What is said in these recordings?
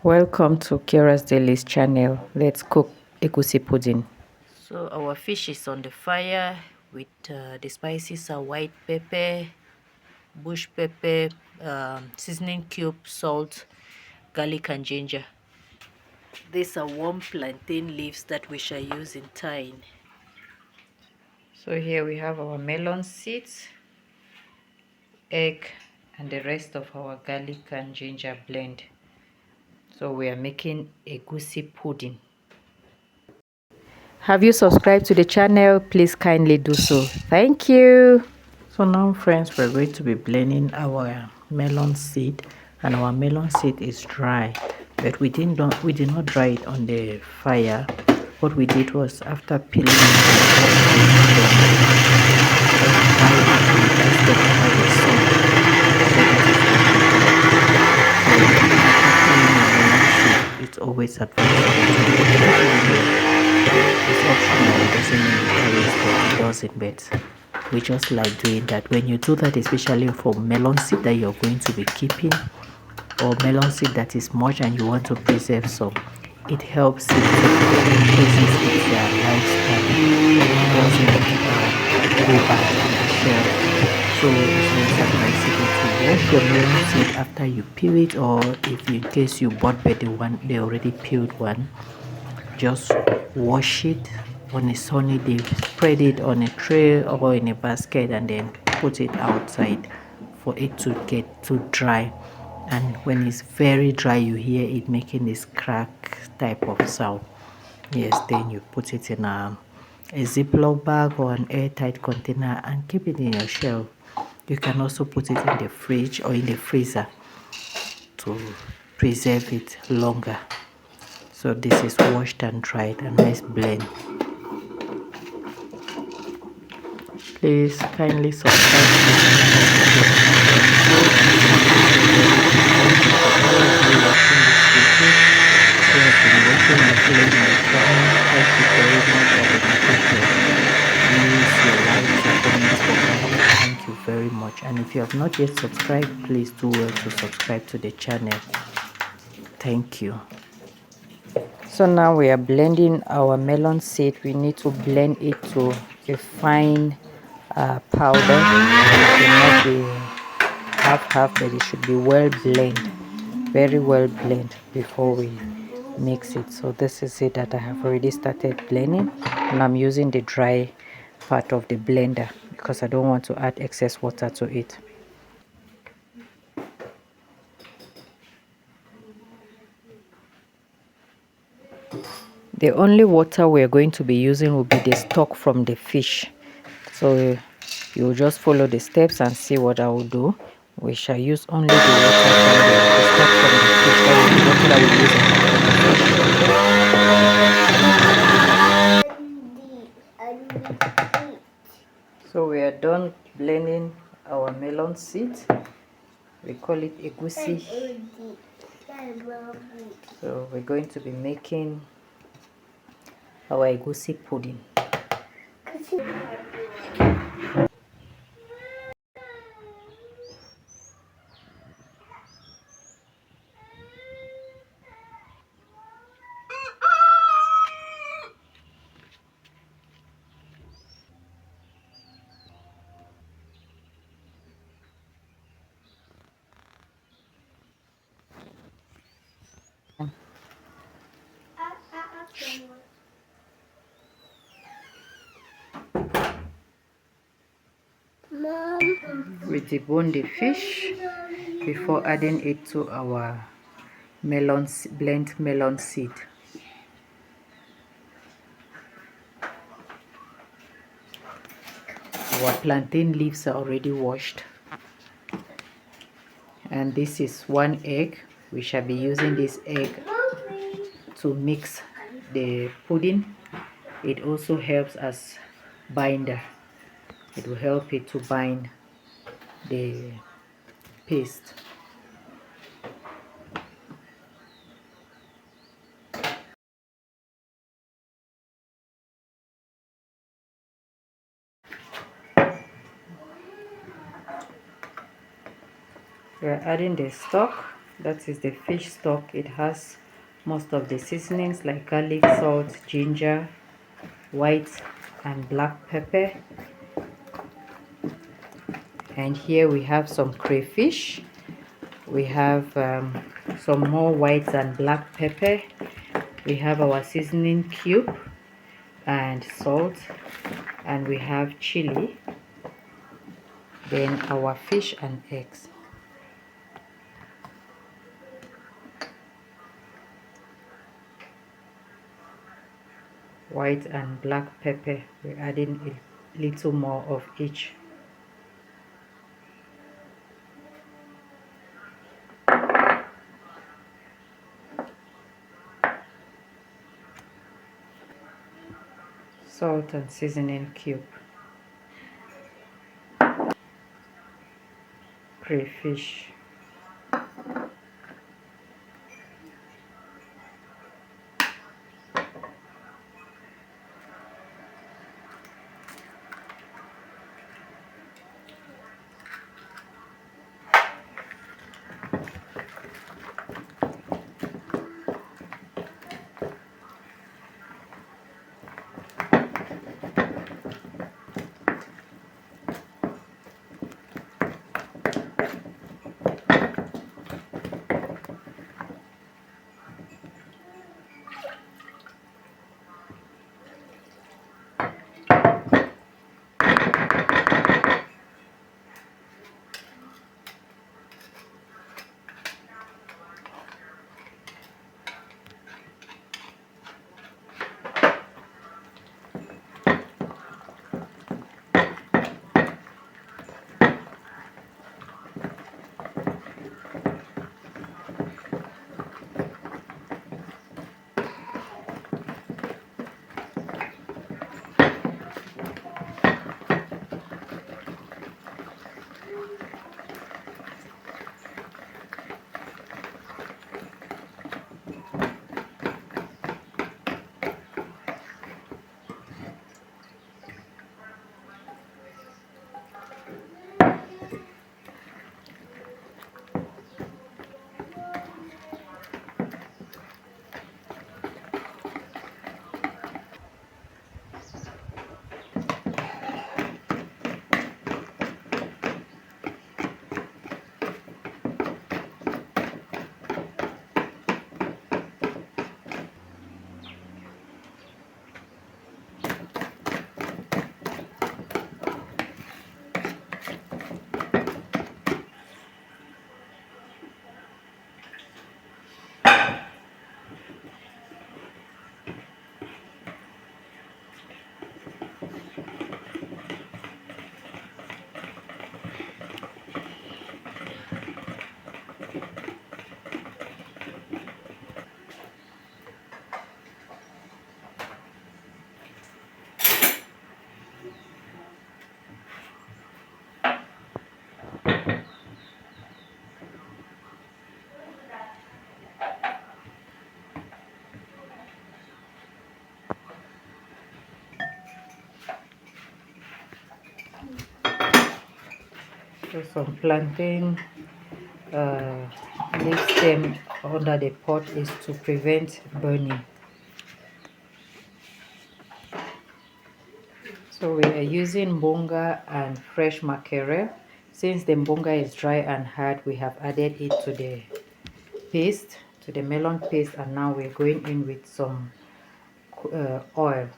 Welcome to Chiarasdelici channel. Let's cook eguiси pudding. So our fish is on the fire with the spices are white pepper, bush pepper, seasoning cube, salt, garlic and ginger. These are warm plantain leaves that we shall use in thyme. So here we have our melon seeds, egg and the rest of our garlic and ginger blend. So we are making eguiси pudding. Have you subscribed to the channel? Please kindly do so. Thank you. So now friends, we're going to be blending our melon seed, and our melon seed is dry, but we did not dry it on the fire. What we did was, after peeling it's always advisable. It's optional, it doesn't mean it always does it, but we just like doing that. When you do that, especially for melon seed that you're going to be keeping, or melon seed that is much and you want to preserve some, it helps it increases its lifespan. It doesn't go bad on the shelf. So it's always advisable to wash your melon seed after you peel it, or if in case you bought the already peeled one, just wash it on a sunny day, spread it on a tray or in a basket, and then put it outside for it to get too dry. And when it's very dry, you hear it making this crack type of sound. Yes, then you put it in a Ziploc bag or an airtight container and keep it in your shelf. You can also put it in the fridge or in the freezer to preserve it longer. So this is washed and dried, a nice blend. Please kindly subscribe to this Thank you very much. And if you have not yet subscribed, please do well to subscribe to the channel. Thank you. So now we are blending our melon seed. We need to blend it to a fine powder. It should not be half, but it should be well blend, very well blend before we mix it. So this is it that I have already started blending, and I'm using the dry part of the blender because I don't want to add excess water to it. The only water we're going to be using will be the stock from the fish. So you just follow the steps and see what I will do. We shall use only the water from the stock from the fish. That will be the water that we use. So we are done blending our melon seeds. We call it eguissi. So we're going to be making our eguissi pudding. We debone the fish before adding it to our blend melon seed. Our plantain leaves are already washed, and this is 1 egg. We shall be using this egg to mix the pudding. It also helps as binder. It will help it to bind the paste. We are adding the stock That is the fish stock. It has most of the seasonings like garlic, salt, ginger, white and black pepper. And here we have some crayfish. We have some more white and black pepper. We have our seasoning cube and salt, and we have chili, then our fish and eggs. White and black pepper, we're adding a little more of each. Salt and seasoning cube. Crayfish. So some plantain leaf stem under the pot is to prevent burning. So we are using mbonga and fresh mackerel. Since the mbonga is dry and hard, we have added it to the paste, to the melon paste, and now we're going in with some oil.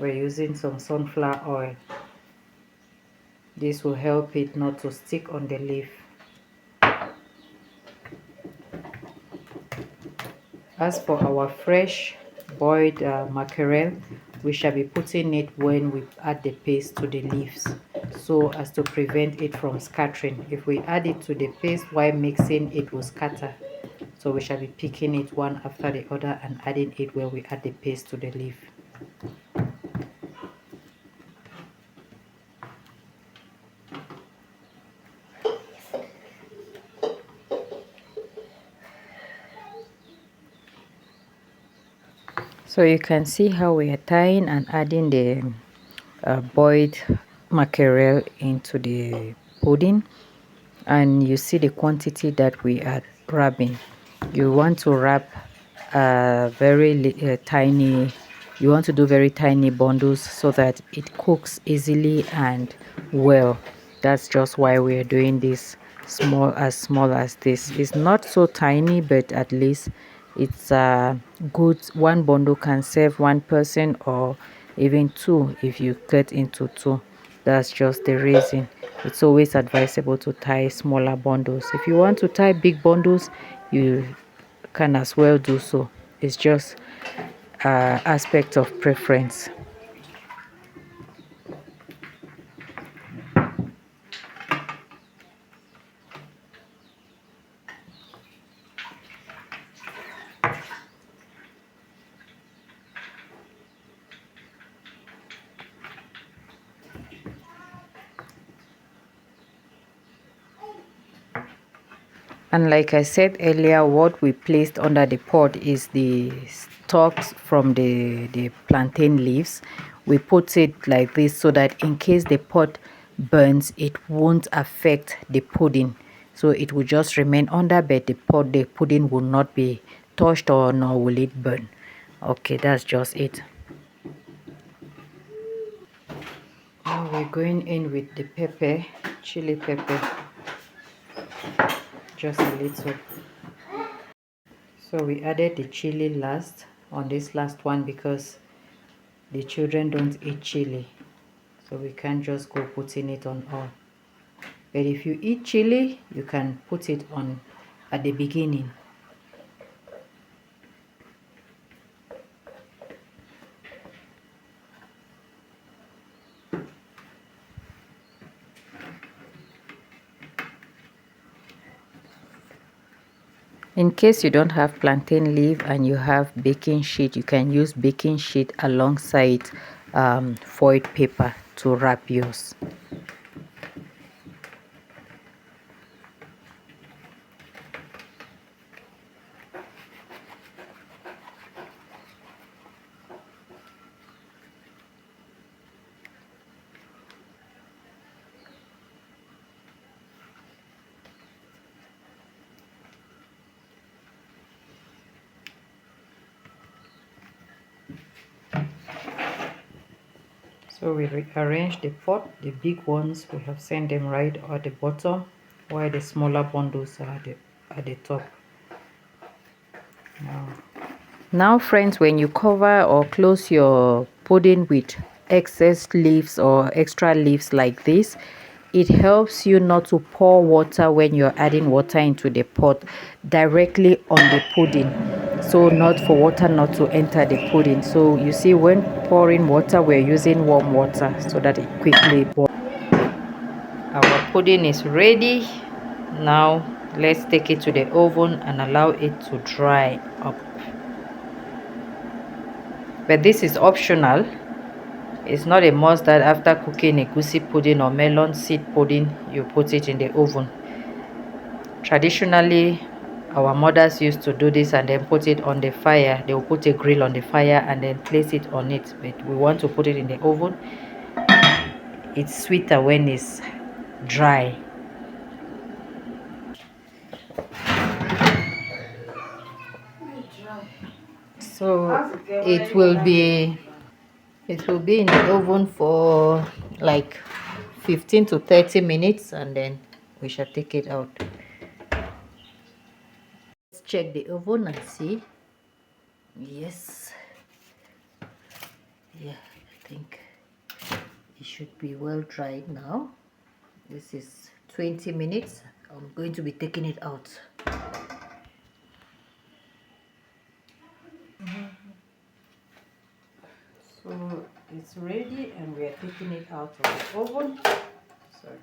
We're using some sunflower oil. This will help it not to stick on the leaf. As for our fresh boiled mackerel, we shall be putting it when we add the paste to the leaves, so as to prevent it from scattering. If we add it to the paste while mixing, it will scatter. So we shall be picking it one after the other and adding it when we add the paste to the leaf. So you can see how we are tying and adding the boiled mackerel into the pudding, and you see the quantity that we are wrapping. You want to wrap tiny, you want to do very tiny bundles so that it cooks easily and well. That's just why we're doing this small as this. It's not so tiny, but at least it's good. One bundle can serve one person or even two if you cut into two. That's just the reason. It's always advisable to tie smaller bundles. If you want to tie big bundles, you can as well do so. It's just aspect of preference. And like I said earlier, what we placed under the pot is the stalks from the plantain leaves. We put it like this so that in case the pot burns, it won't affect the pudding. So it will just remain under, but the pudding will not be touched or nor will it burn. Okay, that's just it. Now we're going in with the pepper, chili pepper, just a little. So we added the chili last on this last one because the children don't eat chili, so we can't just go putting it on all. But if you eat chili, you can put it on at the beginning. In case you don't have plantain leaf and you have baking sheet, you can use baking sheet alongside foil paper to wrap yours. So we rearrange the pot. The big ones, we have sent them right at the bottom, while the smaller bundles are at the top. Now friends, when you cover or close your pudding with excess leaves or extra leaves like this, it helps you not to pour water when you're adding water into the pot directly on the pudding. So not for water not to enter the pudding. So you see, when pouring water, we're using warm water so that it quickly boils. Our pudding is ready. Now let's take it to the oven and allow it to dry up. But this is optional. It's not a must that after cooking eguissi pudding or melon seed pudding, you put it in the oven. Traditionally, our mothers used to do this and then put it on the fire. They will put a grill on the fire and then place it on it. But we want to put it in the oven. It's sweeter when it's dry. So it will be in the oven for like 15 to 30 minutes and then we shall take it out. Let's check the oven and see. Yes, yeah, I think it should be well dried now. This is 20 minutes. I'm going to be taking it out. So it's ready and we are taking it out of the oven. Sorry.